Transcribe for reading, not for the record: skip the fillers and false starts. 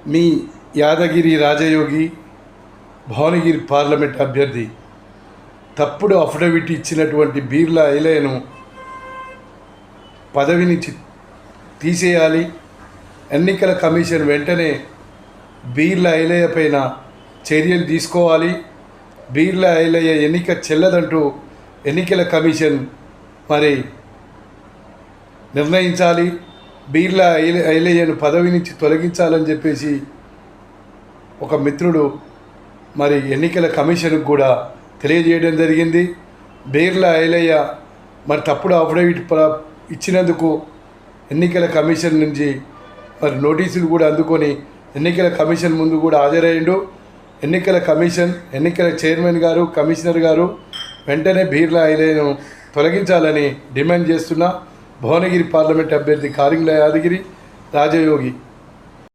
మీ యాదగిరి రాజయోగి Bhuvanagiri parliament అభ్యర్థి తప్పుడు affidavit ఇచ్చినటువంటి బీర్లా ఐలయ్యను పదవి నుంచి తీసేయాలి. ఎన్నికల కమిషన్ వెంటనే బీర్లా ఐలయ్య పైన చర్యలు తీసుకోవాలి. బీర్లా ఐలయ్య ఎన్నిక చెల్లదంటూ ఎన్నికల కమిషన్ మరి నిర్ణయించాలి. బీర్లా ఐలయ్యను పదవి నుంచి తొలగించాలని చెప్పేసి ఒక మిత్రుడు మరి ఎన్నికల కమిషన్కు కూడా తెలియజేయడం జరిగింది. బీర్లా ఐలయ్య మరి తప్పుడు అఫిడవిట్ ఇచ్చినందుకు ఎన్నికల కమిషన్ నుంచి మరి నోటీసులు కూడా అందుకొని ఎన్నికల కమిషన్ ముందు కూడా హాజరయ్యిండు. ఎన్నికల కమిషన్, ఎన్నికల చైర్మన్ గారు, కమిషనర్ గారు వెంటనే బీర్లా ఐలయ్యను తొలగించాలని డిమాండ్ చేస్తున్నా. భువనగిరి పార్లమెంట్ అభ్యర్థి కారింగ్ల యాదగిరి రాజయోగి.